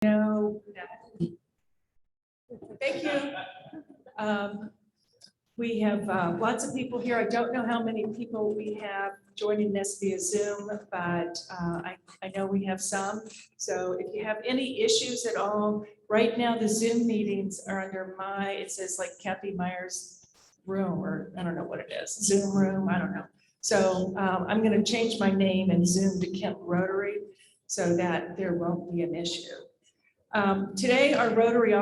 No. Thank you. We have lots of people here. I don't know how many people we have joining us via Zoom, but I know we have some. So if you have any issues at all, right now the Zoom meetings are under it says like Kathy Meyer's room, or I don't know what it is, Zoom room, I don't know. So I'm going to change my name and Zoom to Kent Rotary so that there won't be an issue. Today, our Rotary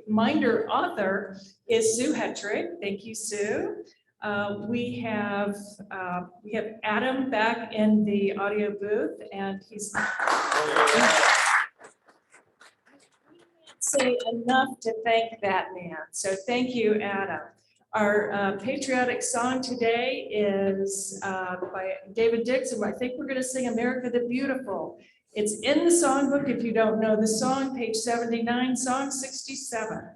Minder author is Sue Hetrick. Thank you, Sue. We have Adam back in the audio booth, and he's say enough to thank that man. So thank you, Adam. Our patriotic song today is by David Dixon. I think we're going to sing "America the Beautiful." It's in the songbook if you don't know the song, page 79, song 67.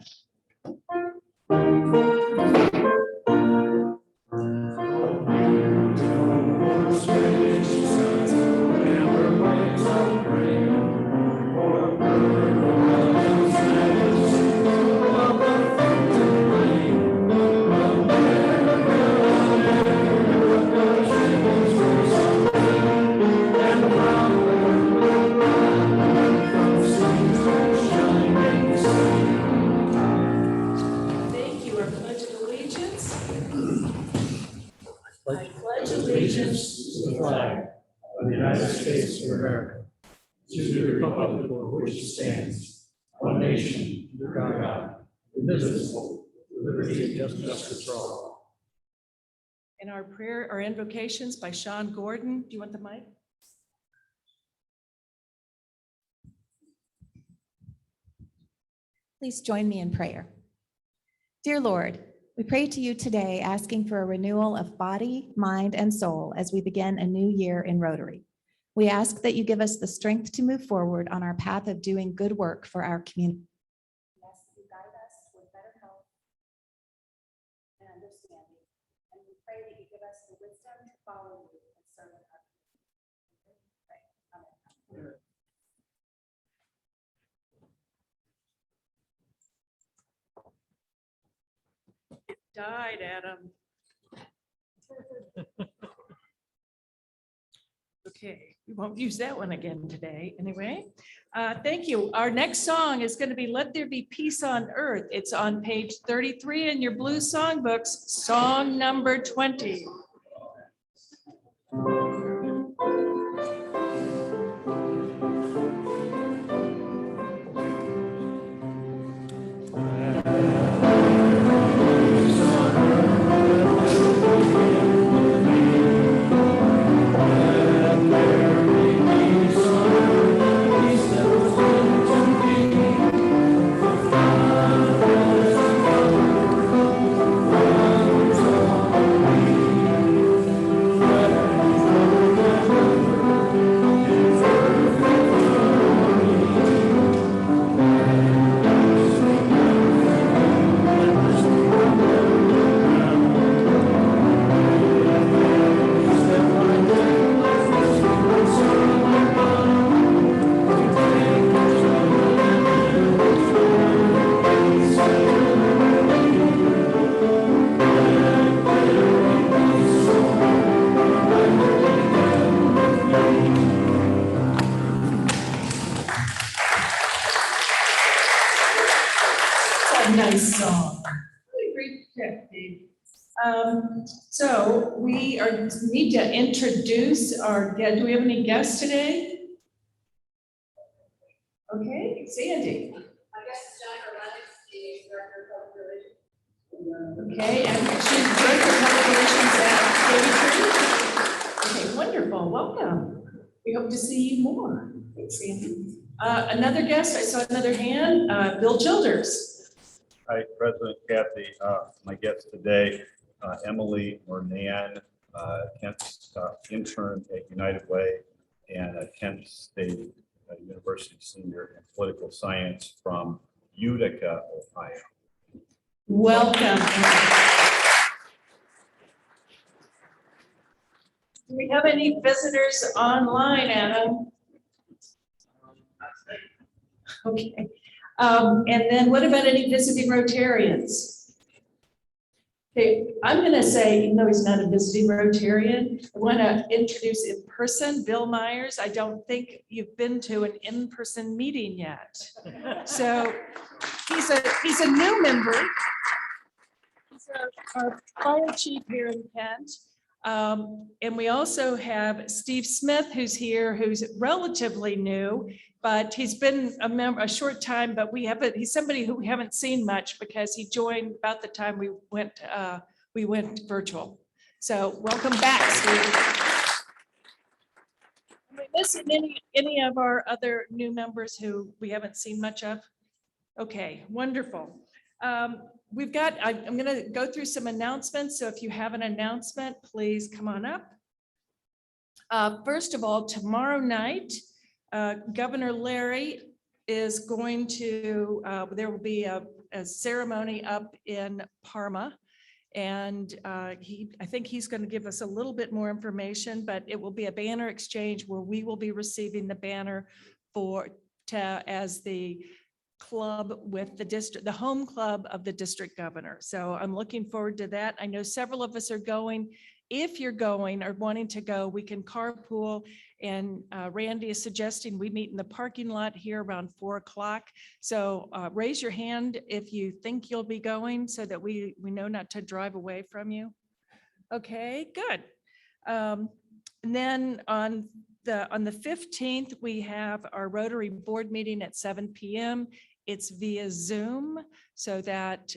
I pledge allegiance to the flag of the United States of America, to the republic for which it stands, one nation, under God, indivisible, with liberty and justice for all. And our prayer, our invocations by Sean Gordon. Do you want the mic? Please join me in prayer. Dear Lord, we pray to you today, asking for a renewal of body, mind, and soul as we begin a new year in Rotary. We ask that you give us the strength to move forward on our path of doing good work for our community. Yes, you guide us with better health and understanding, and we pray that you give us the wisdom to follow you and serve our community. Amen. Died, Adam. Okay, we won't use that one again today anyway. Thank you. Our next song is going to be "Let There Be Peace on Earth." It's on page 33 in your blue songbooks, song number 20. Nice song. Great check, Dave. So we need to introduce our guest. Do we have any guests today? Okay, Sandy. My guest is Jennifer Lennox, the Director of Public Relations. Okay, and she's Director of Public Relations at Rotary. Okay, wonderful. Welcome. We hope to see you more. Thanks, Sandy. Another guest, I saw another hand, Bill Childers. Hi, President Kathy. My guest today, Emily Ornan, Kent's intern at United Way and a Kent State University senior in political science from Utica, Ohio. Welcome. Do we have any visitors online, Adam? Okay. And then what about any visiting Rotarians? Okay, I'm going to say, even though he's not a visiting Rotarian, I want to introduce in person Bill Myers. I don't think you've been to an in-person meeting yet. So he's a new member. He's our fire chief here in Kent. And we also have Steve Smith, who's here, who's relatively new, but he's been a member a short time, but he's somebody who we haven't seen much because he joined about the time we went virtual. So welcome back, Steve. Am I missing any of our other new members who we haven't seen much of? Okay, wonderful. I'm going to go through some announcements. So if you have an announcement, please come on up. First of all, tomorrow night, Governor Larry is going to, there will be a ceremony up in Parma. And I think he's going to give us a little bit more information, but it will be a banner exchange where we will be receiving the banner as the club with the district, the home club of the district governor. So I'm looking forward to that. I know several of us are going. If you're going or wanting to go, we can carpool. And Randy is suggesting we meet in the parking lot here around 4 o'clock. So raise your hand if you think you'll be going so that we know not to drive away from you. Okay, good. And then on the 15th, we have our Rotary board meeting at 7 p.m. It's via Zoom, so that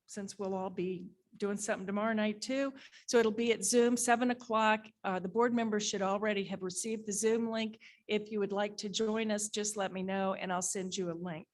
since we'll all be doing something tomorrow night too. So it'll be at Zoom, 7 o'clock. The board members should already have received the Zoom link. If you would like to join us, just let me know and I'll send you a link.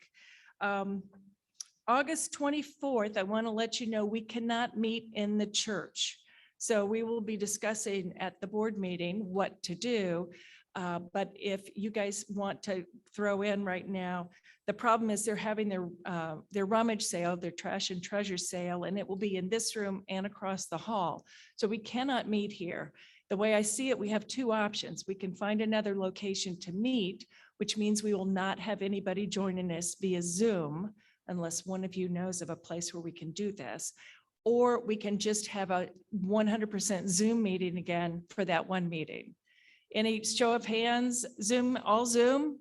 August 24th, I want to let you know we cannot meet in the church. So we will be discussing at the board meeting what to do. But if you guys want to throw in right now, the problem is they're having their rummage sale, their trash and treasure sale, and it will be in this room and across the hall. So we cannot meet here. The way I see it, we have two options. We can find another location to meet, which means we will not have anybody joining us via Zoom unless one of you knows of a place where we can do this. Or we can just have a 100% Zoom meeting again for that one meeting. Any show of hands, Zoom, all Zoom?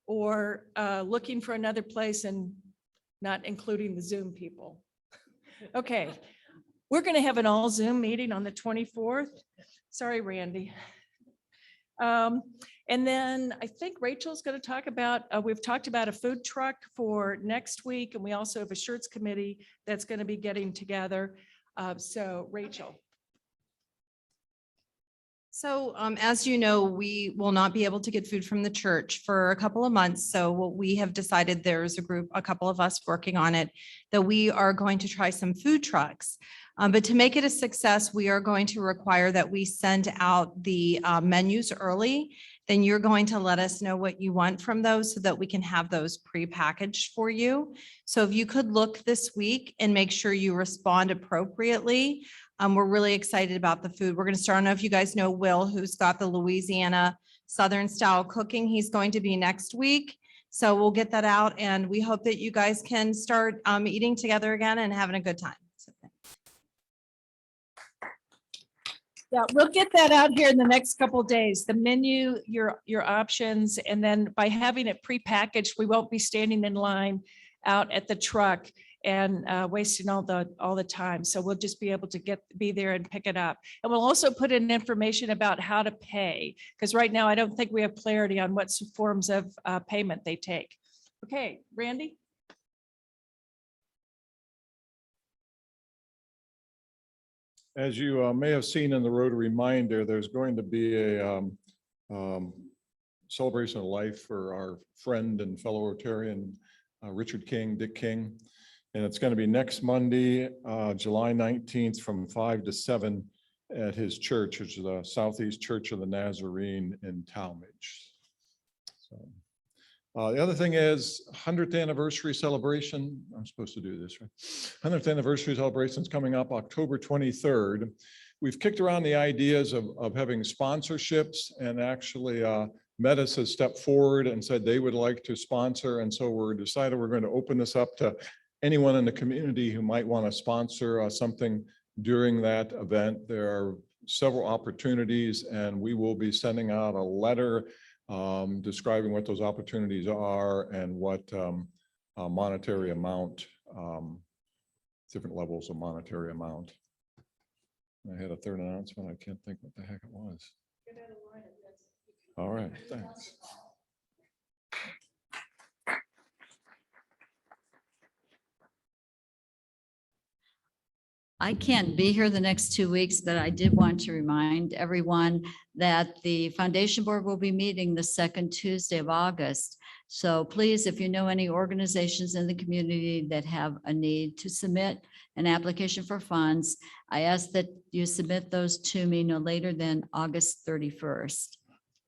Or looking for another place and not including the Zoom people? Okay, we're going to have an all Zoom meeting on the 24th. Sorry, Randy. And then I think Rachel's going to talk about, we've talked about a food truck for next week, and we also have a shirts committee that's going to be getting together. So Rachel. So as you know, we will not be able to get food from the church for a couple of months. So what we have decided, there's a couple of us working on it, that we are going to try some food trucks. But to make it a success, we are going to require that we send out the menus early. Then you're going to let us know what you want from those so that we can have those pre-packaged for you. So if you could look this week and make sure you respond appropriately. We're really excited about the food. We're going to start. I don't know if you guys know Will, who's got the Louisiana Southern style cooking. He's going to be next week. So we'll get that out, and we hope that you guys can start eating together again and having a good time. So, Yeah, we'll get that out here in the next couple of days, the menu, your options, and then by having it prepackaged, we won't be standing in line out at the truck and wasting all the time. So we'll just be able to be there and pick it up. And we'll also put in information about how to pay, because right now I don't think we have clarity on what forms of payment they take. Okay, Randy? As you may have seen in the Rotary Reminder, there's going to be a celebration of life for our friend and fellow Rotarian, Richard King, Dick King. And it's going to be next Monday, July 19th from 5 to 7 at his church, which is the Southeast Church of the Nazarene in Talmadge. So, the other thing is 100th anniversary celebration. I'm supposed to do this, right? 100th anniversary celebration is coming up October 23rd. We've kicked around the ideas of having sponsorships and actually Metis has stepped forward and said they would like to sponsor. And so we're decided we're going to open this up to anyone in the community who might want to sponsor something during that event. There are several opportunities, and we will be sending out a letter describing what those opportunities are and what monetary amount, different levels of monetary amount. I had a third announcement. I can't think what the heck it was. All right, thanks. I can't be here the next 2 weeks, but I did want to remind everyone that the foundation board will be meeting the second Tuesday of August. So please, if you know any organizations in the community that have a need to submit an application for funds, I ask that you submit those to me no later than August 31st.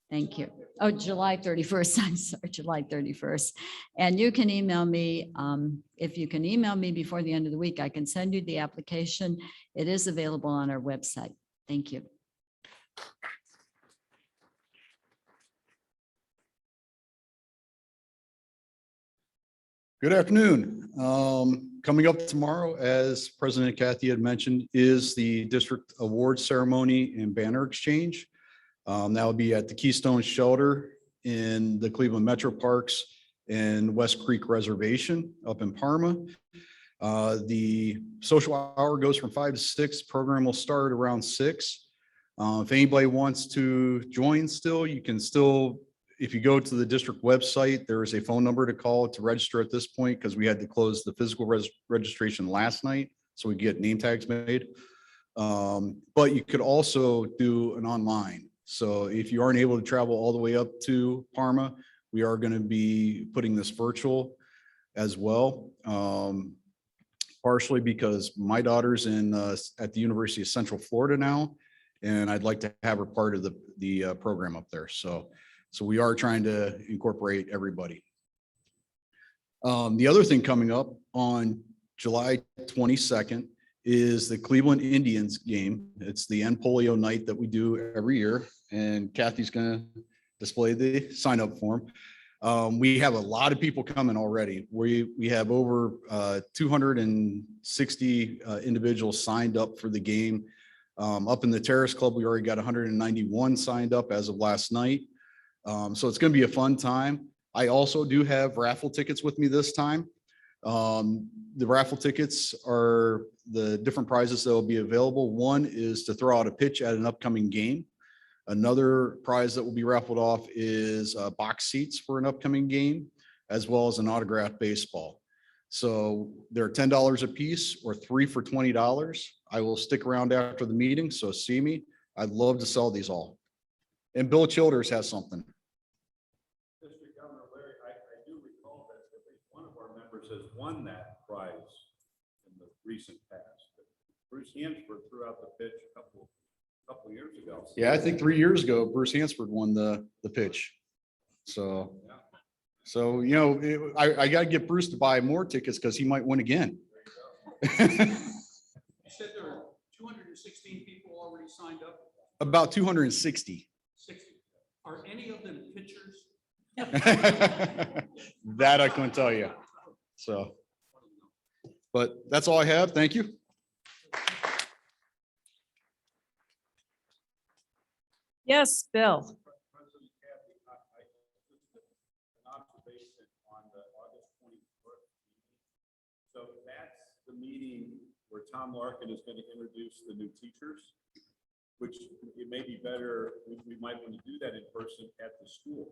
Thank you. Oh, July 31st. I'm sorry, July 31st. And you can email me. If you can email me before the end of the week, I can send you the application. It is available on our website. Thank you. Good afternoon. Coming up tomorrow, as President Kathy had mentioned, is the district award ceremony and banner exchange. That will be at the Keystone Shelter in the Cleveland Metro Parks and West Creek Reservation up in Parma. The social hour goes from 5 to 6. Program will start around 6. If anybody wants to join still, you can still, if you go to the district website, there is a phone number to call to register at this point because we had to close the physical registration last night so we get name tags made. But you could also do an online. So if you aren't able to travel all the way up to Parma, we are going to be putting this virtual as well. Partially because my daughter's at the University of Central Florida now, and I'd like to have her part of the program up there. So we are trying to incorporate everybody. The other thing coming up on July 22nd is the Cleveland Indians game. It's the end polio night that we do every year, and Kathy's going to display the sign up form. We have a lot of people coming already. We have over 260 individuals signed up for the game. Up in the Terrace Club, we already got 191 signed up as of last night. So it's going to be a fun time. I also do have raffle tickets with me this time. The raffle tickets are the different prizes that will be available. One is to throw out a pitch at an upcoming game. Another prize that will be raffled off is box seats for an upcoming game, as well as an autographed baseball. So they're $10 a piece or 3 for $20. I will stick around after the meeting, so see me. I'd love to sell these all. And Bill Childers has something. District Governor Larry, I do recall that at least one of our members has won that prize in the recent past. Bruce Hansford threw out the pitch a couple years ago. Yeah, I think 3 years ago, Bruce Hansford won the pitch. So, you know, I got to get Bruce to buy more tickets because he might win again. You said there are 216 people already signed up. About 260. 60. Are any of them pitchers? That I couldn't tell you. So, but that's all I have. Thank you. Yes, Bill. President Kathy, an observation on the August 21st meeting. So that's the meeting where Tom Larkin is going to introduce the new teachers, which it may be better, we might want to do that in person at the school.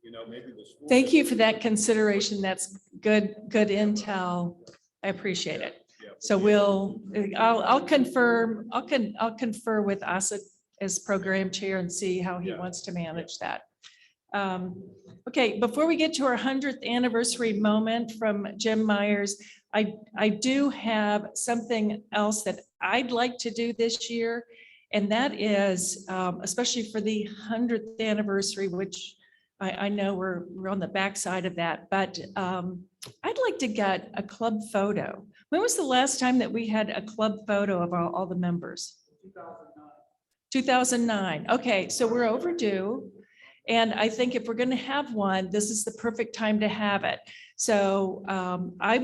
You know, maybe the school. Thank you for that consideration. That's good intel. I appreciate it. Yeah. So I'll confirm, I'll confer with Asa as program chair and see how he wants to manage that. Okay, before we get to our 100th anniversary moment from Jim Myers, I do have something else that I'd like to do this year. And that is, especially for the 100th anniversary, which I know we're on the backside of that, but I'd like to get a club photo. When was the last time that we had a club photo of all the members? 2009. Okay, so we're overdue. And I think if we're going to have one, this is the perfect time to have it. So I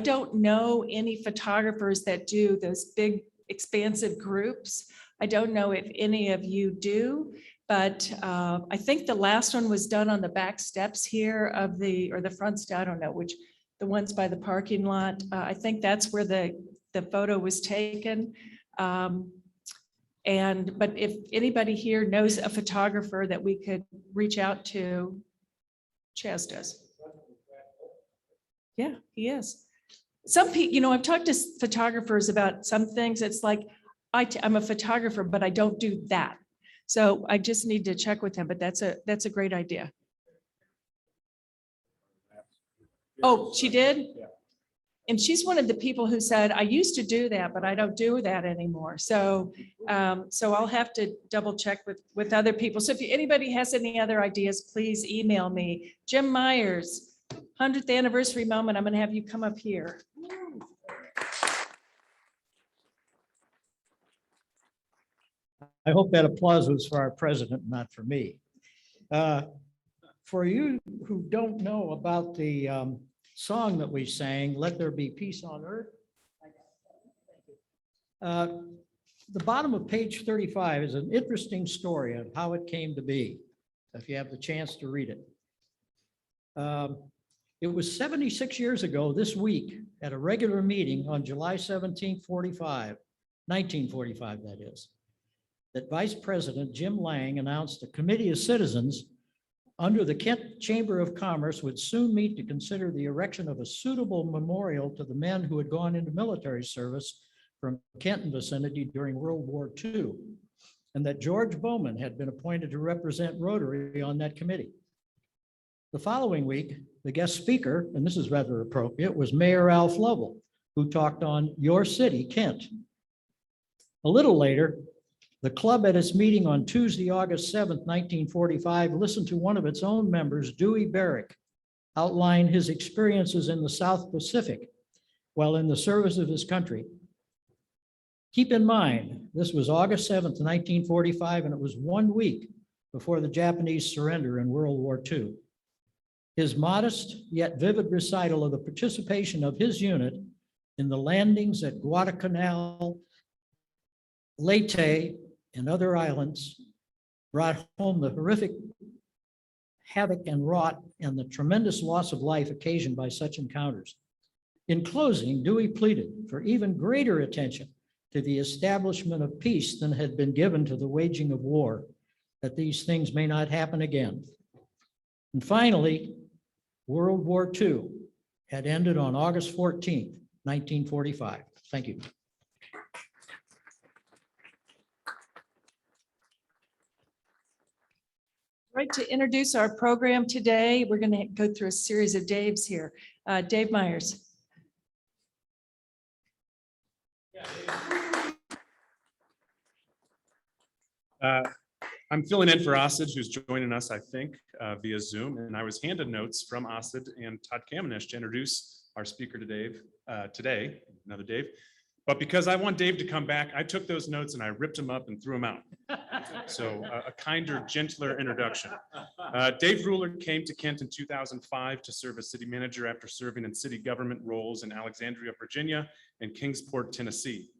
don't know any photographers that do those big expansive groups. I don't know if any of you do, but I think the last one was done on the back steps here of or the front step, I don't know which, the ones by the parking lot. I think that's where the photo was taken. But if anybody here knows a photographer that we could reach out to, Chaz does. Yeah, he is. Some people, I've talked to photographers about some things. It's like, I'm a photographer, but I don't do that. So I just need to check with him, but that's a great idea. Oh, she did? Yeah. And she's one of the people who said, I used to do that, but I don't do that anymore. So I'll have to double check with other people. So if anybody has any other ideas, please email me. Jim Myers, 100th anniversary moment. I'm going to have you come up here. I hope that applause was for our president, not for me. For you who don't know about the song that we sang, Let There Be Peace on Earth. The bottom of page 35 is an interesting story of how it came to be, if you have the chance to read it. It was 76 years ago this week at a regular meeting on July 17th, 1945, that is, that Vice President Jim Lang announced a committee of citizens under the Kent Chamber of Commerce would soon meet to consider the erection of a suitable memorial to the men who had gone into military service from Kent and vicinity during World War II, and that George Bowman had been appointed to represent Rotary on that committee. The following week, the guest speaker, and this is rather appropriate, was Mayor Alf Lovell, who talked on Your City, Kent. A little later, the club at its meeting on Tuesday, August 7th, 1945, listened to one of its own members, Dewey Barrick, outline his experiences in the South Pacific while in the service of his country. Keep in mind, this was August 7th, 1945, and it was 1 week before the Japanese surrender in World War II. His modest yet vivid recital of the participation of his unit in the landings at Guadalcanal, Leyte, and other islands brought home the horrific havoc and wrought and the tremendous loss of life occasioned by such encounters. In closing, Dewey pleaded for even greater attention to the establishment of peace than had been given to the waging of war, that these things may not happen again. And finally, World War II had ended on August 14th, 1945. Thank you. Right, to introduce our program today, we're going to go through a series of Daves here. Dave Myers. I'm filling in for Osid, who's joining us, I think, via Zoom, and I was handed notes from Osid and Todd Kamenish to introduce our speaker today, another Dave. But because I want Dave to come back, I took those notes and I ripped them up and threw them out. So a kinder, gentler introduction. Dave Ruller came to Kent in 2005 to serve as city manager after serving in city government roles in Alexandria, Virginia, and Kingsport, Tennessee.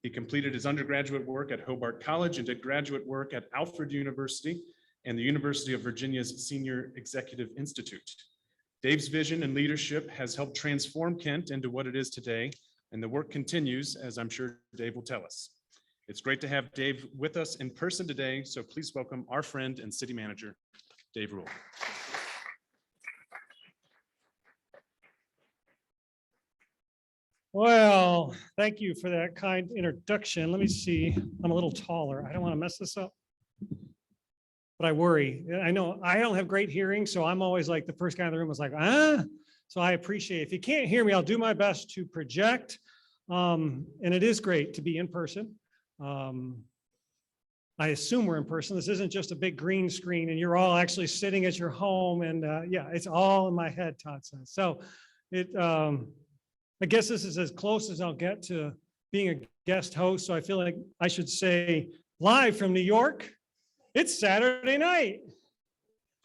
He completed his undergraduate work at Hobart College and did graduate work at Alfred University and the University of Virginia's Senior Executive Institute. Dave's vision and leadership has helped transform Kent into what it is today, and the work continues, as I'm sure Dave will tell us. It's great to have Dave with us in person today, so please welcome our friend and city manager, Dave Ruller. Well, thank you for that kind introduction. Let me see. I'm a little taller. I don't want to mess this up. But I worry. I know I don't have great hearing, so I'm always like the first guy in the room was like, ah. So I appreciate it. If you can't hear me, I'll do my best to project. And it is great to be in person. I assume we're in person. This isn't just a big green screen and you're all actually sitting at your home. And yeah, it's all in my head, Todd says. So I guess this is as close as I'll get to being a guest host. So I feel like I should say live from New York. It's Saturday night.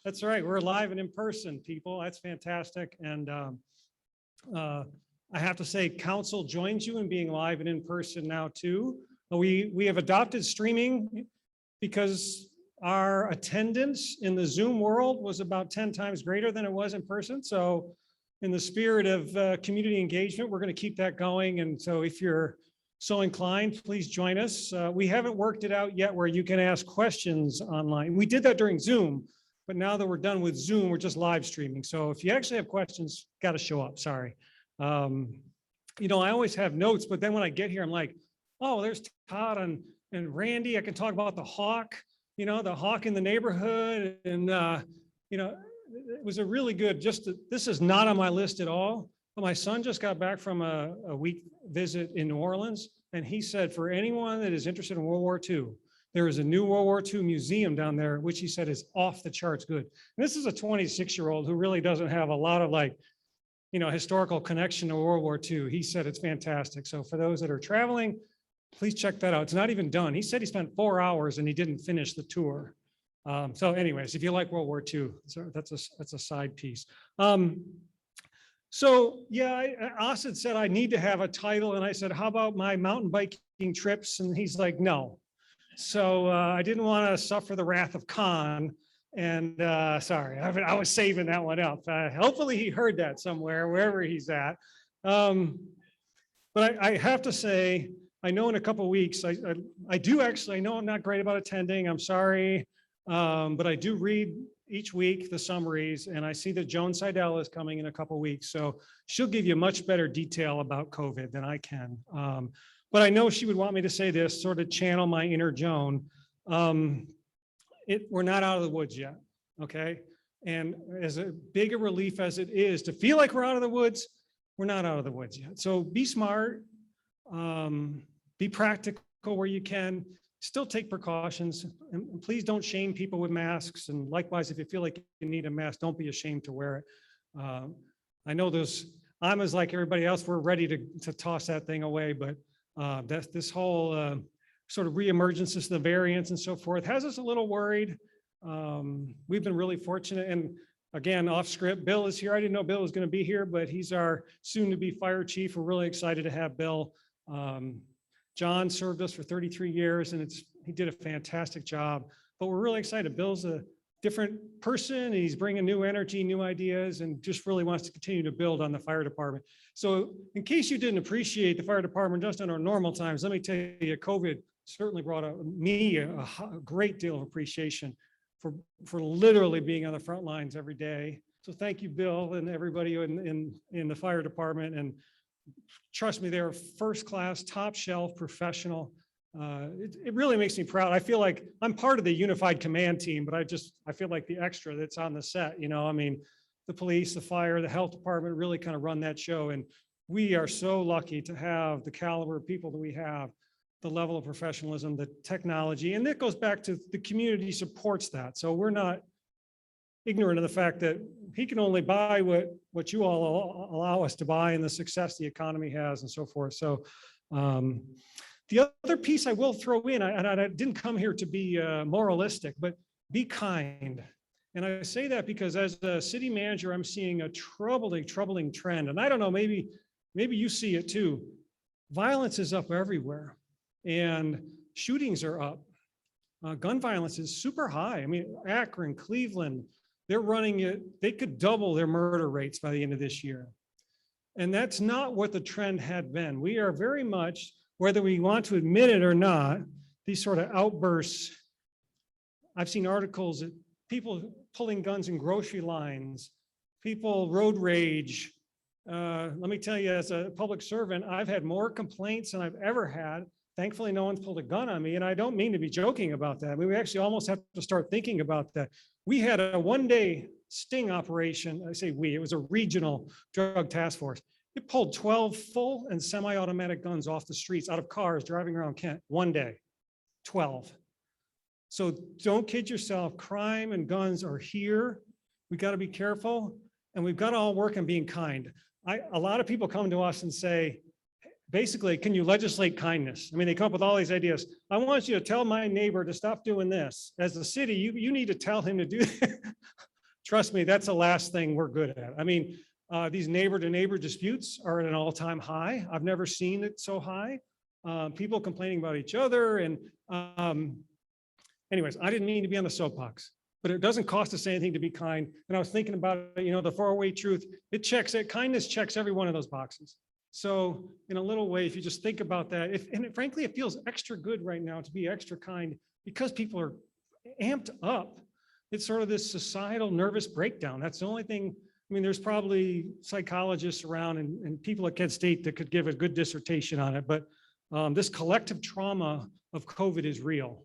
That's right. We're live and in person, people. That's fantastic. And I have to say, council joins you in being live and in person now too. We have adopted streaming because our attendance in the Zoom world was about 10 times greater than it was in person. So in the spirit of community engagement, we're going to keep that going. And so if you're so inclined, please join us. We haven't worked it out yet where you can ask questions online. We did that during Zoom, but now that we're done with Zoom, we're just live streaming. So if you actually have questions, got to show up. Sorry. You know, I always have notes, but then when I get here, I'm like, oh, there's Todd and Randy. I can talk about the hawk, you know, the hawk in the neighborhood. And, you know, it was a really good, this is not on my list at all. But my son just got back from a week visit in New Orleans, and he said for anyone that is interested in World War II, there is a new World War II museum down there, which he said is off the charts good. And this is a 26-year-old who really doesn't have a lot of historical connection to World War II. He said it's fantastic. So for those that are traveling, please check that out. It's not even done. He said he spent 4 hours and he didn't finish the tour. So anyways, if you like World War II, so that's a side piece. So yeah, Asid said I need to have a title, and I said, how about my mountain biking trips? And he's like, no. So I didn't want to suffer the wrath of Khan, and sorry, I was saving that one up. Hopefully he heard that somewhere, wherever he's at. But I have to say, I know in a couple of weeks, I do actually, I know I'm not great about attending, I'm sorry, but I do read each week the summaries, and I see that Joan Seidel is coming in a couple of weeks, so she'll give you much better detail about COVID than I can. But I know she would want me to say this, sort of channel my inner Joan. We're not out of the woods yet, okay? And as big a relief as it is to feel like we're out of the woods, we're not out of the woods yet. So be smart, be practical where you can. Still take precautions, and please don't shame people with masks. And likewise, if you feel like you need a mask, don't be ashamed to wear it. I know I'm as like everybody else, we're ready to toss that thing away, but this whole sort of reemergence of the variants and so forth has us a little worried. We've been really fortunate, and again, off script, Bill is here. I didn't know Bill was going to be here, but he's our soon-to-be fire chief. We're really excited to have Bill. John served us for 33 years, and he did a fantastic job, but we're really excited. Bill's a different person, and he's bringing new energy, new ideas, and just really wants to continue to build on the fire department. So in case you didn't appreciate the fire department just in our normal times, let me tell you, COVID certainly brought me a great deal of appreciation for literally being on the front lines every day. So thank you, Bill, and everybody in the fire department. And trust me, they're first class, top shelf, professional. It really makes me proud. I feel like I'm part of the unified command team, but I feel like the extra that's on the set, you know, I mean, the police, the fire, the health department really kind of run that show. And we are so lucky to have the caliber of people that we have, the level of professionalism, the technology, and that goes back to the community supports that. So we're not ignorant of the fact that he can only buy what you all allow us to buy and the success the economy has and so forth. So the other piece I will throw in, and I didn't come here to be moralistic, but be kind. And I say that because as a city manager, I'm seeing a troubling trend. And I don't know, maybe you see it too. Violence is up everywhere and shootings are up. Gun violence is super high. I mean, Akron, Cleveland, they're running it. They could double their murder rates by the end of this year. And that's not what the trend had been. We are very much, whether we want to admit it or not, these sort of outbursts. I've seen articles that people pulling guns in grocery lines, people road rage. Let me tell you, as a public servant, I've had more complaints than I've ever had. Thankfully, no one's pulled a gun on me, and I don't mean to be joking about that. I mean, we actually almost have to start thinking about that. We had a one-day sting operation. I say we, it was a regional drug task force. It pulled 12 full and semi-automatic guns off the streets, out of cars driving around Kent, one day, 12. So don't kid yourself, crime and guns are here. We got to be careful, and we've got to all work on being kind. A lot of people come to us and say, basically, can you legislate kindness? I mean, they come up with all these ideas. I want you to tell my neighbor to stop doing this. As a city, you need to tell him to do that. Trust me, that's the last thing we're good at. I mean, these neighbor to neighbor disputes are at an all-time high. I've never seen it so high. People complaining about each other and anyways, I didn't mean to be on the soapbox, but it doesn't cost us anything to be kind. And I was thinking about, the 4-way truth, kindness checks every one of those boxes. So in a little way, if you just think about that, frankly, it feels extra good right now to be extra kind because people are amped up. It's sort of this societal nervous breakdown. That's the only thing. I mean, there's probably psychologists around and people at Kent State that could give a good dissertation on it, but this collective trauma of COVID is real.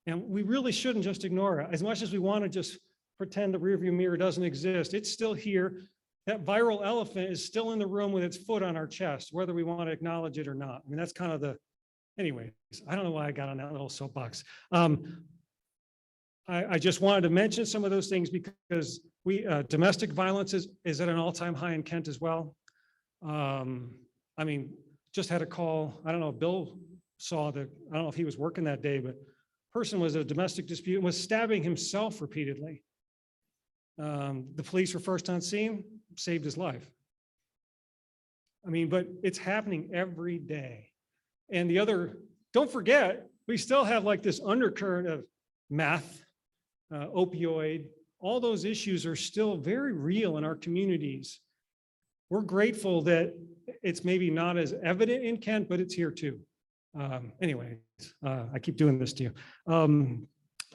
And we really shouldn't just ignore it. As much as we want to just pretend the rearview mirror doesn't exist, it's still here. That viral elephant is still in the room with its foot on our chest, whether we want to acknowledge it or not. I mean, that's kind of anyways, I don't know why I got on that little soapbox. I just wanted to mention some of those things because domestic violence is at an all-time high in Kent as well. I mean, just had a call. I don't know if Bill saw I don't know if he was working that day, but person was a domestic dispute and was stabbing himself repeatedly. The police were first on scene, saved his life. I mean, but it's happening every day. And don't forget, we still have like this undercurrent of meth, opioid, all those issues are still very real in our communities. We're grateful that it's maybe not as evident in Kent, but it's here too. Anyways, I keep doing this to you.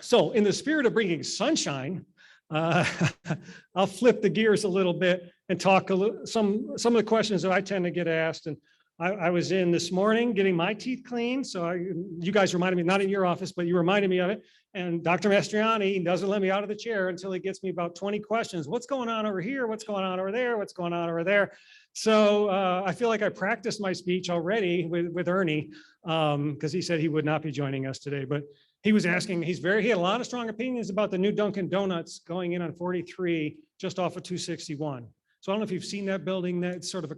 So in the spirit of bringing sunshine, I'll flip the gears a little bit and talk some of the questions that I tend to get asked. And I was in this morning getting my teeth cleaned. So you guys reminded me, not in your office, but you reminded me of it. And Dr. Mastriani doesn't let me out of the chair until he gets me about 20 questions. What's going on over here? What's going on over there? What's going on over there? So I feel like I practiced my speech already with Ernie because he said he would not be joining us today. But he was asking, he had a lot of strong opinions about the new Dunkin' Donuts going in on 43 just off of 261. So I don't know if you've seen that building that's sort of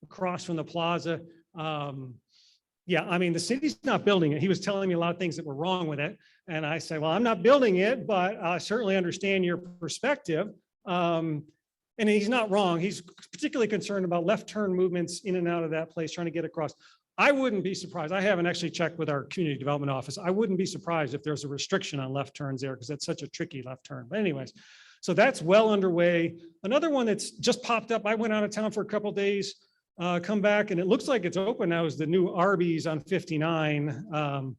across from the plaza. Yeah, I mean, the city's not building it. He was telling me a lot of things that were wrong with it. And I said, well, I'm not building it, but I certainly understand your perspective. And he's not wrong. He's particularly concerned about left turn movements in and out of that place, trying to get across. I wouldn't be surprised. I haven't actually checked with our community development office. I wouldn't be surprised if there's a restriction on left turns there because that's such a tricky left turn. But anyways, so that's well underway. Another one that's just popped up. I went out of town for a couple of days, come back, and it looks like it's open now is the new Arby's on 59.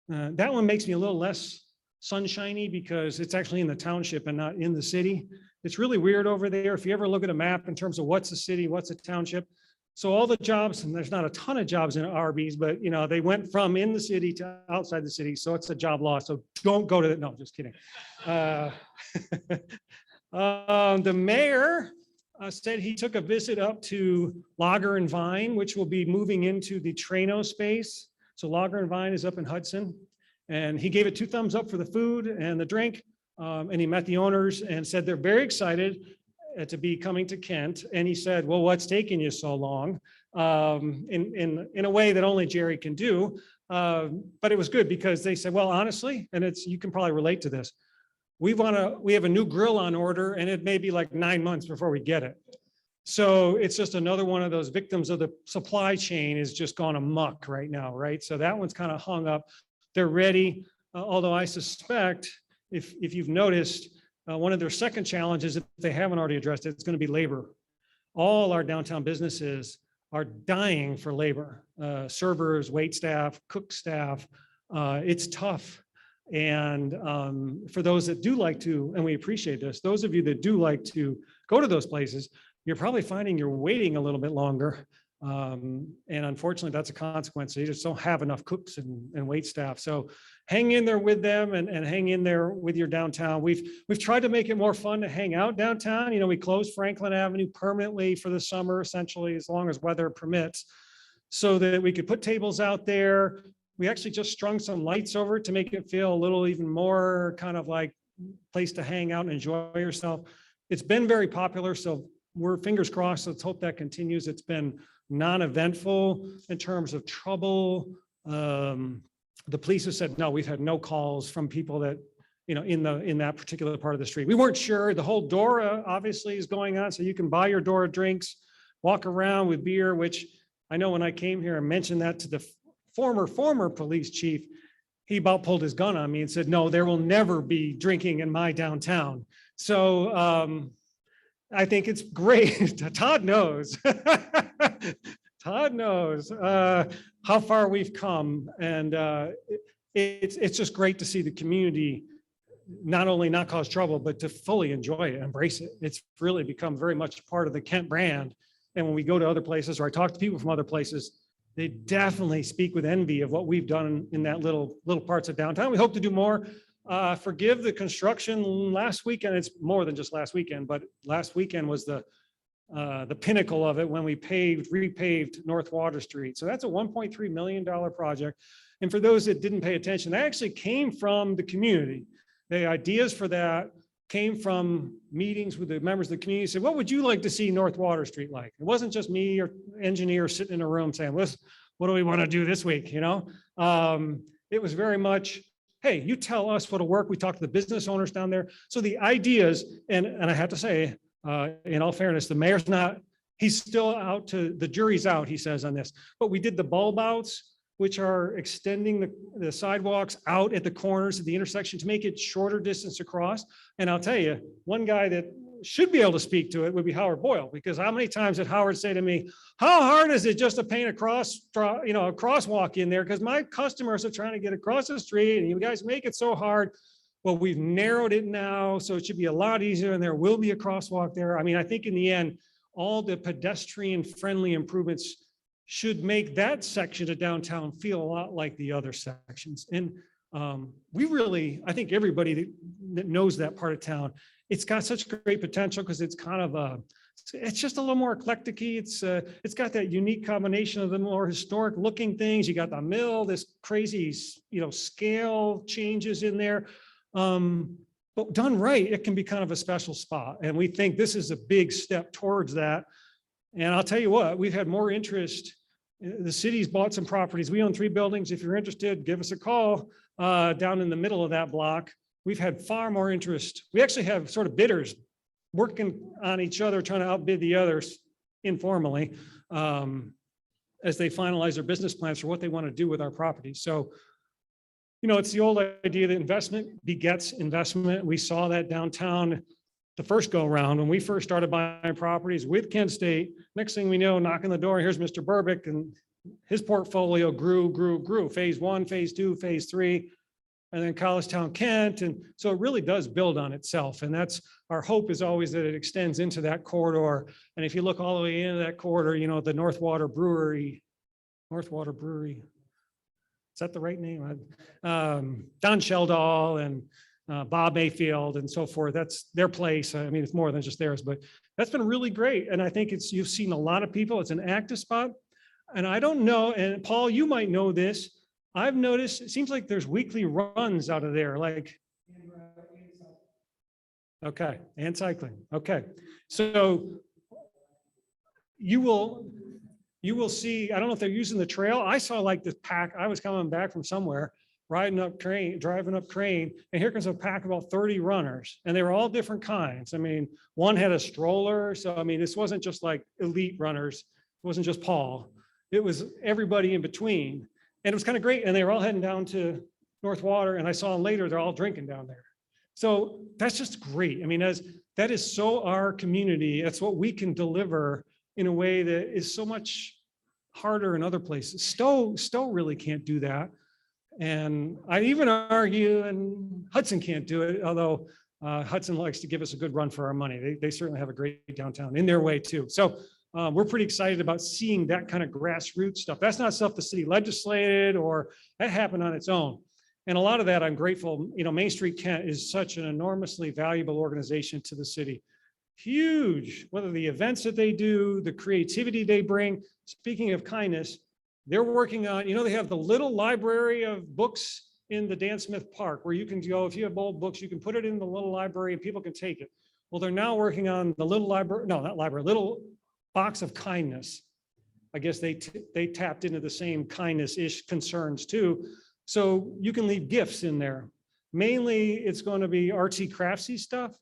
That one makes me a little less sunshiny because it's actually in the township and not in the city. It's really weird over there. If you ever look at a map in terms of what's a city, what's a township. So all the jobs, and there's not a ton of jobs in Arby's, but they went from in the city to outside the city. So it's a job loss. So don't go to that. No, just kidding. The mayor said he took a visit up to Lager and Vine, which will be moving into the Trano space. So Lager and Vine is up in Hudson. And he gave it 2 thumbs up for the food and the drink. And he met the owners and said they're very excited to be coming to Kent. And he said, well, what's taking you so long? In a way that only Jerry can do. But it was good because they said, well, honestly, and you can probably relate to this. We have a new grill on order and it may be like 9 months before we get it. So it's just another one of those victims of the supply chain is just gone amok right now, right? So that one's kind of hung up. They're ready, although I suspect if you've noticed, one of their second challenges, if they haven't already addressed it, it's going to be labor. All our downtown businesses are dying for labor, servers, wait staff, cook staff. It's tough. And for those that do like to, and we appreciate this, those of you that do like to go to those places, you're probably finding you're waiting a little bit longer. And unfortunately, that's a consequence. So you just don't have enough cooks and wait staff. So hang in there with them and hang in there with your downtown. We've tried to make it more fun to hang out downtown. We closed Franklin Avenue permanently for the summer, essentially, as long as weather permits, so that we could put tables out there. We actually just strung some lights over to make it feel a little even more kind of like place to hang out and enjoy yourself. It's been very popular, so we're fingers crossed. Let's hope that continues. It's been non-eventful in terms of trouble. The police have said, no, we've had no calls from people that, you know, in that particular part of the street. We weren't sure. The whole Dora obviously is going on, so you can buy your Dora drinks, walk around with beer, which I know when I came here and mentioned that to the former police chief, he about pulled his gun on me and said, no, there will never be drinking in my downtown. So I think it's great. Todd knows. Todd knows how far we've come. And it's just great to see the community not only not cause trouble, but to fully enjoy it, embrace it. It's really become very much part of the Kent brand. And when we go to other places, or I talk to people from other places, they definitely speak with envy of what we've done in that little parts of downtown. We hope to do more. Forgive the construction last weekend. It's more than just last weekend, but last weekend was the pinnacle of it when we repaved North Water Street. So that's a $1.3 million project. And for those that didn't pay attention, that actually came from the community. The ideas for that came from meetings with the members of the community. Said, what would you like to see North Water Street like? It wasn't just me or engineer sitting in a room saying, what do we want to do this week? You know, it was very much, hey, you tell us what'll work. We talked to the business owners down there. So the ideas, and I have to say, in all fairness, the mayor's not, he's still out the jury's out, he says on this, but we did the bulb outs, which are extending the sidewalks out at the corners of the intersection to make it shorter distance across. And I'll tell you, one guy that should be able to speak to it would be Howard Boyle, because how many times did Howard say to me, how hard is it just to paint a crosswalk in there? Because my customers are trying to get across the street and you guys make it so hard. Well, we've narrowed it now, so it should be a lot easier and there will be a crosswalk there. I mean, I think in the end, all the pedestrian friendly improvements should make that section of downtown feel a lot like the other sections. And we really, I think everybody that knows that part of town, it's got such great potential because it's kind of it's just a little more eclectic-y. It's got that unique combination of the more historic looking things. You got the mill, this crazy, scale changes in there. But done right, it can be kind of a special spot. And we think this is a big step towards that. And I'll tell you what, we've had more interest. The city's bought some properties. We own 3 buildings. If you're interested, give us a call down in the middle of that block. We've had far more interest. We actually have sort of bidders working on each other, trying to outbid the others informally as they finalize their business plans for what they want to do with our property. So, it's the old idea that investment begets investment. We saw that downtown the first go around when we first started buying properties with Kent State. Next thing we know, knock on the door, here's Mr. Burbick, and his portfolio grew. Phase 1, phase 2, phase 3, and then Collegetown, Kent. And so it really does build on itself. And that's our hope, is always that it extends into that corridor. And if you look all the way into that corridor, the North Water Brewery, is that the right name? Don Sheldall and Bob Mayfield and so forth. That's their place. I mean, it's more than just theirs, but that's been really great. And I think you've seen a lot of people. It's an active spot. And I don't know, and Paul, you might know this. I've noticed, it seems like there's weekly runs out of there, like. Okay, and cycling. Okay. So you will see, I don't know if they're using the trail. I saw like this pack. I was coming back from somewhere, driving up Crane, and here comes a pack of about 30 runners, and they were all different kinds. I mean, one had a stroller. So, I mean, this wasn't just like elite runners. It wasn't just Paul. It was everybody in between. And it was kind of great. And they were all heading down to North Water, and I saw them later, they're all drinking down there. So that's just great. I mean, that is so our community. That's what we can deliver in a way that is so much harder in other places. Stowe really can't do that. And I even argue, and Hudson can't do it, although Hudson likes to give us a good run for our money. They certainly have a great downtown in their way too. So we're pretty excited about seeing that kind of grassroots stuff. That's not stuff the city legislated, or that happened on its own. And a lot of that I'm grateful. Main Street Kent is such an enormously valuable organization to the city. Huge, whether the events that they do, the creativity they bring. Speaking of kindness, they're working on, they have the little library of books in the Dan Smith Park where you can go, if you have old books, you can put it in the little library and people can take it. Well, they're now working on the little little box of kindness. I guess they tapped into the same kindness-ish concerns too. So you can leave gifts in there. Mainly, it's going to be artsy craftsy stuff.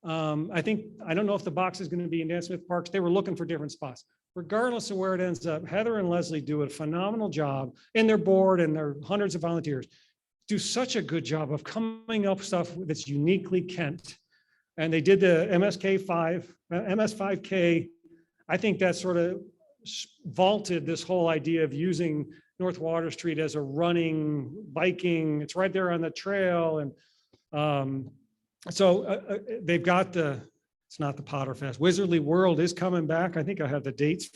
I don't know if the box is going to be in Dan Smith Parks. They were looking for different spots. Regardless of where it ends up, Heather and Leslie do a phenomenal job, and their board and their hundreds of volunteers do such a good job of coming up with stuff that's uniquely Kent. And they did the MS5K. I think that sort of vaulted this whole idea of using North Water Street as a running, biking. It's right there on the trail. And they've got it's not the Potter Fest. Wizardly World is coming back. I think I have the dates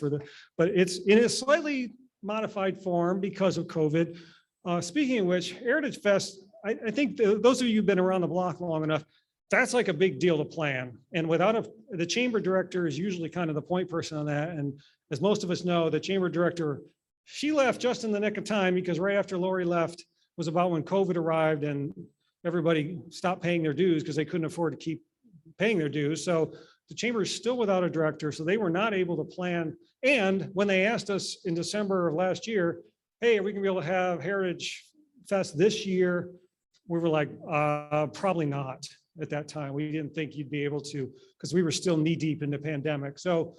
but it's in a slightly modified form because of COVID. Speaking of which, Heritage Fest, I think those of you who've been around the block long enough, that's like a big deal to plan. And the chamber director is usually kind of the point person on that. And as most of us know, the chamber director, she left just in the nick of time because right after Lori left was about when COVID arrived and everybody stopped paying their dues because they couldn't afford to keep paying their dues. So the chamber is still without a director, so they were not able to plan. And when they asked us in December of last year, hey, are we gonna be able to have Heritage Fest this year? We were like, probably not at that time. We didn't think you'd be able to, because we were still knee deep in the pandemic. So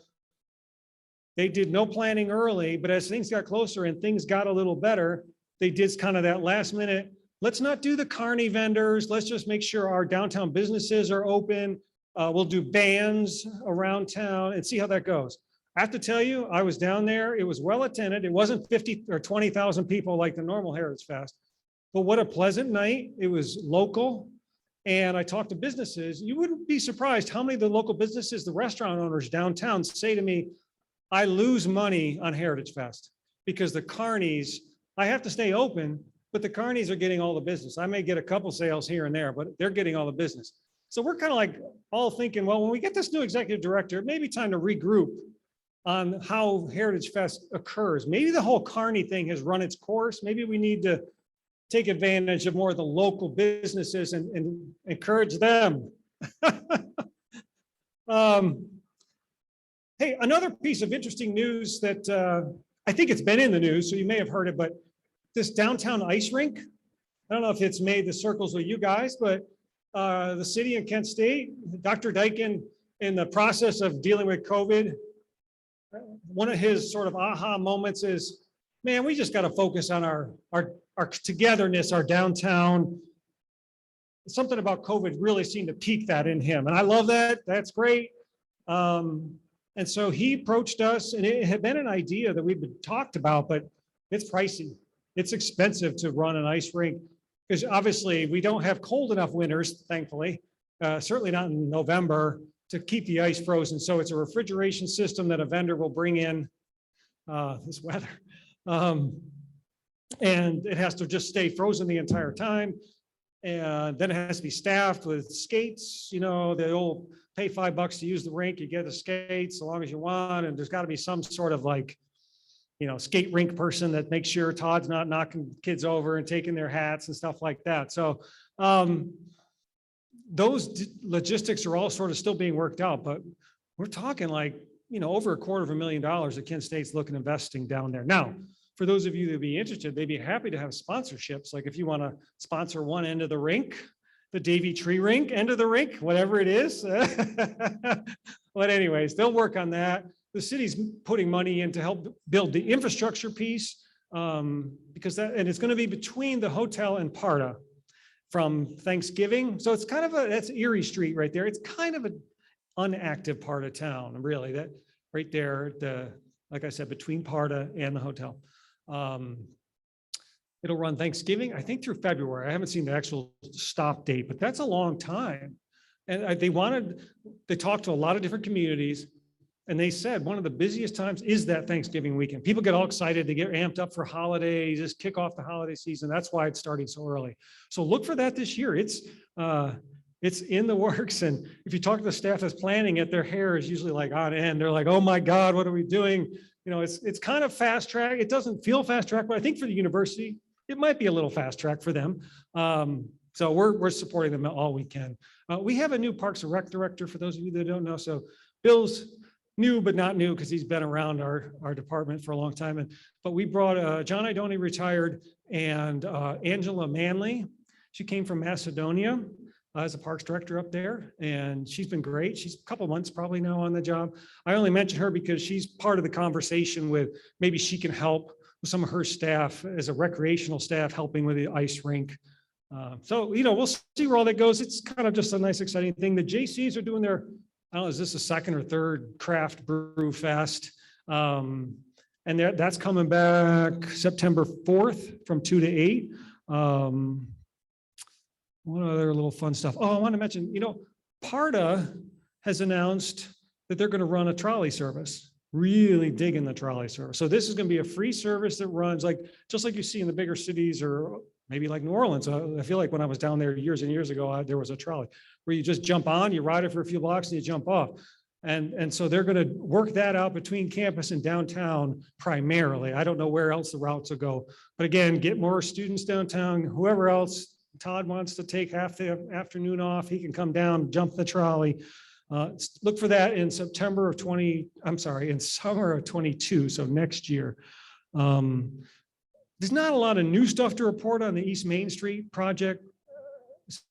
they did no planning early, but as things got closer and things got a little better, they did kind of that last minute, let's not do the carny vendors. Let's just make sure our downtown businesses are open. We'll do bands around town and see how that goes. I have to tell you, I was down there. It was well attended. It wasn't 50 or 20,000 people like the normal Heritage Fest, but what a pleasant night. It was local. And I talked to businesses. You wouldn't be surprised how many of the local businesses, the restaurant owners downtown say to me, I lose money on Heritage Fest because the carnies, I have to stay open, but the carnies are getting all the business. I may get a couple sales here and there, but they're getting all the business. So we're kind of like all thinking, well, when we get this new executive director, it may be time to regroup on how Heritage Fest occurs. Maybe the whole carny thing has run its course. Maybe we need to take advantage of more of the local businesses and encourage them. Hey, another piece of interesting news that I think it's been in the news, so you may have heard it, but this downtown ice rink, I don't know if it's made the circles with you guys, but the city of Kent State, Dr. Dyken, in the process of dealing with COVID, one of his sort of aha moments is, man, we just got to focus on our togetherness, our downtown. Something about COVID really seemed to pique that in him. And I love that. That's great. And so he approached us, and it had been an idea that we've been talked about, but it's pricey. It's expensive to run an ice rink because obviously we don't have cold enough winters, thankfully, certainly not in November, to keep the ice frozen. So it's a refrigeration system that a vendor will bring in this weather. And it has to just stay frozen the entire time. And then it has to be staffed with skates. You know, they'll pay $5 to use the rink. You get the skates as long as you want. And there's got to be some sort of like, you know, skate rink person that makes sure Todd's not knocking kids over and taking their hats and stuff like that. So those logistics are all sort of still being worked out, but we're talking like, you know, over $250,000 that Kent State's looking at investing down there. Now, for those of you that'd be interested, they'd be happy to have sponsorships. Like if you want to sponsor one end of the rink, the Davy Tree Rink end of the rink, whatever it is. But anyways, they'll work on that. The city's putting money in to help build the infrastructure piece because and it's going to be between the hotel and Parda from Thanksgiving. So it's kind of that's Erie Street right there. It's kind of an unactive part of town, really, that right there, like I said, between Parda and the hotel. It'll run Thanksgiving, I think, through February. I haven't seen the actual stop date, but that's a long time. And they talked to a lot of different communities, and they said one of the busiest times is that Thanksgiving weekend. People get all excited, they get amped up for holidays, just kick off the holiday season. That's why it's starting so early. So look for that this year. It's in the works. And if you talk to the staff that's planning it, their hair is usually like on end. They're like, oh my God, what are we doing? You know, it's kind of fast track. It doesn't feel fast track, but I think for the university, it might be a little fast track for them. So we're supporting them all we can. We have a new Parks and Rec director, for those of you that don't know. So Bill's new, but not new, because he's been around our department for a long time. But we brought John Idoni retired, and Angela Manley. She came from Macedonia as a parks director up there, and she's been great. She's a couple months probably now on the job. I only mention her because she's part of the conversation with maybe she can help with some of her staff as a recreational staff, helping with the ice rink. So, we'll see where all that goes. It's kind of just a nice, exciting thing. The JCs are doing their, I don't know, is this the second or third craft brew fest? And that's coming back September 4th from 2 to 8. What other little fun stuff? Oh, I want to mention, PARTA has announced that they're going to run a trolley service, really digging the trolley service. So this is going to be a free service that runs just like you see in the bigger cities, or maybe like New Orleans. I feel like when I was down there years and years ago, there was a trolley where you just jump on, you ride it for a few blocks and you jump off. And so they're going to work that out between campus and downtown primarily. I don't know where else the routes will go. But again, get more students downtown, whoever else Todd wants to take half the afternoon off, he can come down, jump the trolley. Look for that in summer of 22, so next year. There's not a lot of new stuff to report on the East Main Street project.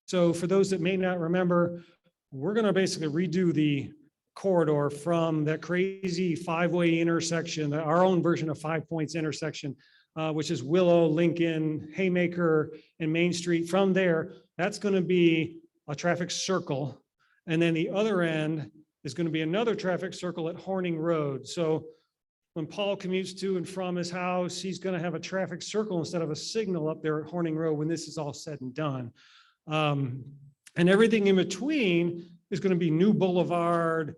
So for those that may not remember, we're going to basically redo the corridor from that crazy 5-way intersection, our own version of 5 Points intersection, which is Willow, Lincoln, Haymaker, and Main Street. From there, that's going to be a traffic circle. And then the other end is going to be another traffic circle at Horning Road. So when Paul commutes to and from his house, he's going to have a traffic circle instead of a signal up there at Horning Road when this is all said and done. And everything in between is going to be new boulevard,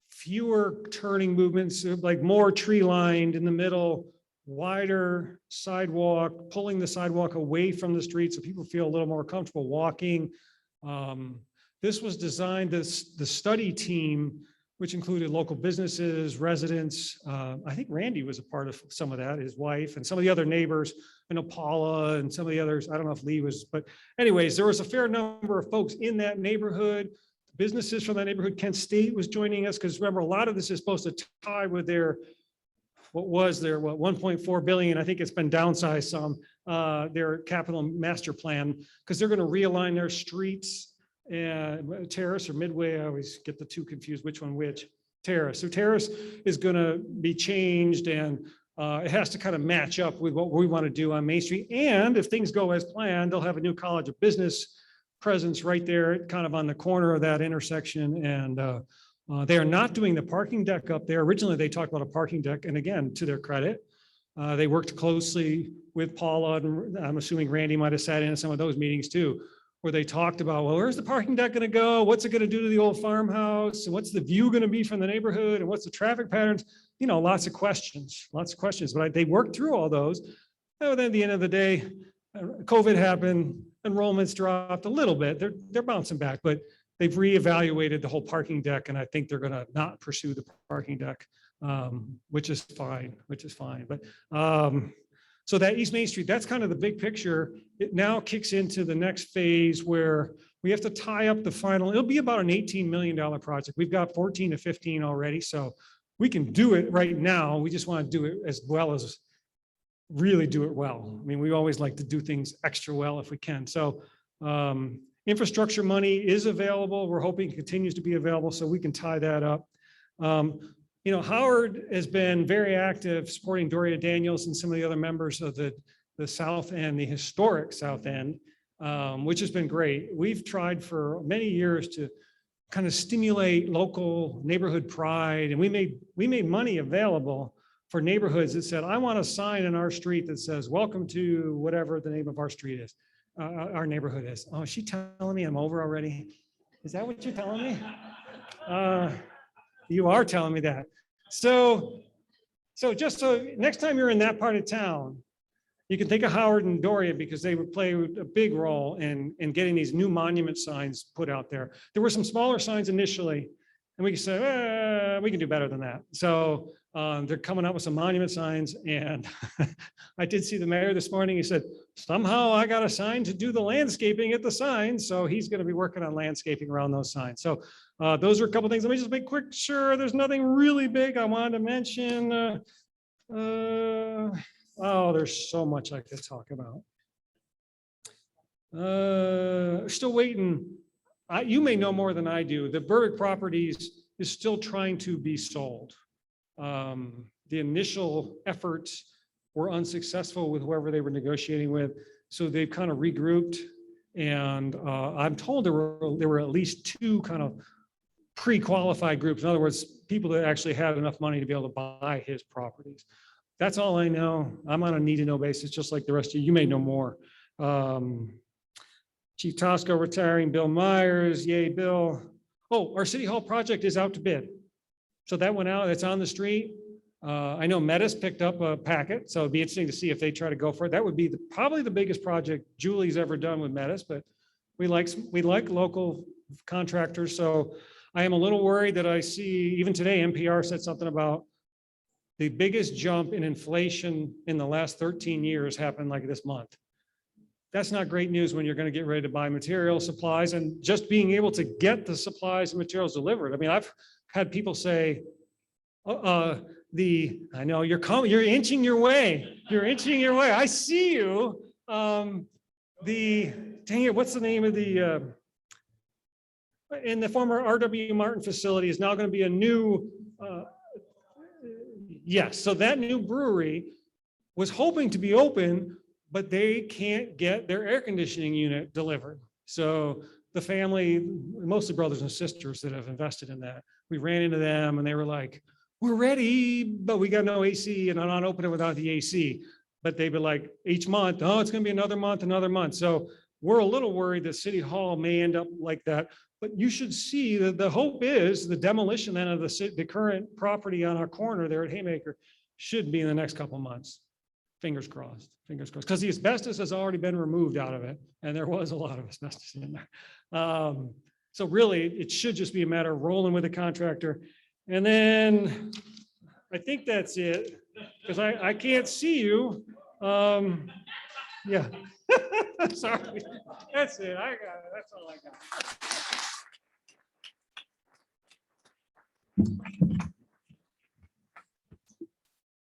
fewer turning movements, like more tree lined in the middle, wider sidewalk, pulling the sidewalk away from the street so people feel a little more comfortable walking. This was designed, the study team, which included local businesses, residents. I think Randy was a part of some of that, his wife, and some of the other neighbors. I know Paula and some of the others. I don't know if Lee was, but anyways, there was a fair number of folks in that neighborhood, businesses from that neighborhood. Kent State was joining us because remember, a lot of this is supposed to tie with their, what 1.4 billion. I think it's been downsized some, their capital master plan, because they're going to realign their streets. And Terrace or Midway, I always get the two confused, which one which. Terrace. So Terrace is going to be changed, and it has to kind of match up with what we want to do on Main Street. And if things go as planned, they'll have a new College of Business presence right there, kind of on the corner of that intersection. And they are not doing the parking deck up there. Originally, they talked about a parking deck, and again, to their credit, they worked closely with Paula, and I'm assuming Randy might have sat in some of those meetings too, where they talked about, well, where's the parking deck going to go? What's it going to do to the old farmhouse? And what's the view going to be from the neighborhood? And what's the traffic patterns? Lots of questions. But they worked through all those. And then at the end of the day, COVID happened, enrollments dropped a little bit. They're bouncing back, but they've reevaluated the whole parking deck. And I think they're going to not pursue the parking deck, which is fine. But so that East Main Street, that's kind of the big picture. It now kicks into the next phase where we have to tie up the final, it'll be about an $18 million project. We've got 14 to 15 already, so we can do it right now. We just want to do it as well as really do it well. I mean, we always like to do things extra well if we can. So infrastructure money is available. We're hoping it continues to be available so we can tie that up. Howard has been very active supporting Doria Daniels and some of the other members of the South End, the historic South End, which has been great. We've tried for many years to kind of stimulate local neighborhood pride, and we made money available for neighborhoods that said, I want a sign in our street that says, welcome to whatever the name of our street is, our neighborhood is. Oh, is she telling me I'm over already? Is that what you're telling me? You are telling me that. So just so next time you're in that part of town, you can think of Howard and Doria because they would play a big role in getting these new monument signs put out there. There were some smaller signs initially, and we could say, we can do better than that. So they're coming up with some monument signs, and I did see the mayor this morning. He said, somehow I got a sign to do the landscaping at the signs. So he's going to be working on landscaping around those signs. So those are a couple of things. Let me just make quick sure there's nothing really big I wanted to mention. Oh, there's so much I could talk about. Still waiting. You may know more than I do. The Berwick Properties is still trying to be sold. The initial efforts were unsuccessful with whoever they were negotiating with, so they've kind of regrouped. And I'm told there were at least two kind of pre-qualified groups. In other words, people that actually had enough money to be able to buy his properties. That's all I know. I'm on a need-to-know basis, just like the rest of you. You may know more. Chief Tosco retiring, Bill Myers, yay, Bill. Oh, our City Hall project is out to bid. So that went out, it's on the street. I know Metis picked up a packet, so it'd be interesting to see if they try to go for it. That would be probably the biggest project Julie's ever done with Metis, but we like local contractors. So I am a little worried that I see, even today, NPR said something about the biggest jump in inflation in the last 13 years happened like this month. That's not great news when you're going to get ready to buy material supplies and just being able to get the supplies and materials delivered. I mean, I've had people say, I know you're inching your way. You're inching your way. I see you. Dang it, what's the name of in the former R.W. Martin facility is now going to be a new, yes. So that new brewery was hoping to be open, but they can't get their air conditioning unit delivered. So the family, mostly brothers and sisters that have invested in that, we ran into them and they were like, we're ready, but we got no AC and I'm not opening without the AC. But they've been like each month, oh, it's gonna be another month, another month. So we're a little worried that City Hall may end up like that. But you should see that the hope is the demolition then of the current property on our corner there at Haymaker should be in the next couple of months. Fingers crossed, because the asbestos has already been removed out of it, and there was a lot of asbestos in there. So really, it should just be a matter of rolling with the contractor. And then I think that's it, because I can't see you. Yeah, sorry, that's it. I got it. That's all I got.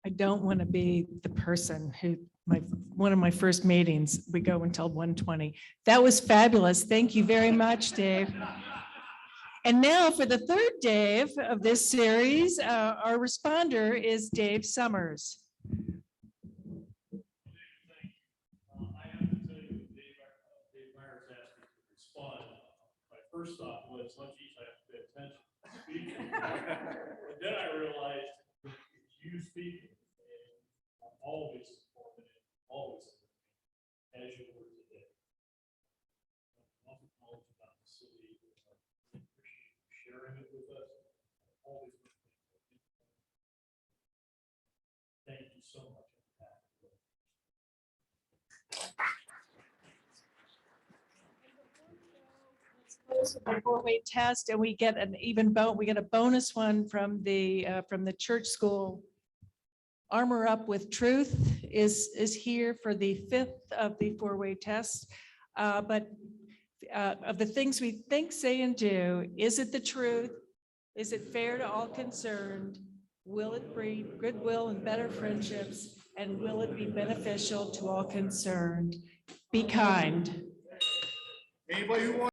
I don't want to be the person who, one of my first meetings, we go until 1:20. That was fabulous. Thank you very much, Dave. And now for the third Dave of this series, our responder is Dave Summers. I have to tell you, Dave Myers asked me to respond. My first thought was, well, geez, I have to pay attention. And then I realized it's you speaking. And I'm always informative, always as you were today. Lots of knowledge about the city. Appreciate you sharing it with us. Always. Thank you so much. The four-way test, and we get an even we get a bonus one from the church school. Armor Up with Truth is here for the fifth of the four-way tests. But of the things we think, say, and do, is it the truth? Is it fair to all concerned? Will it breed goodwill and better friendships? And will it be beneficial to all concerned? Be kind. Anybody who wants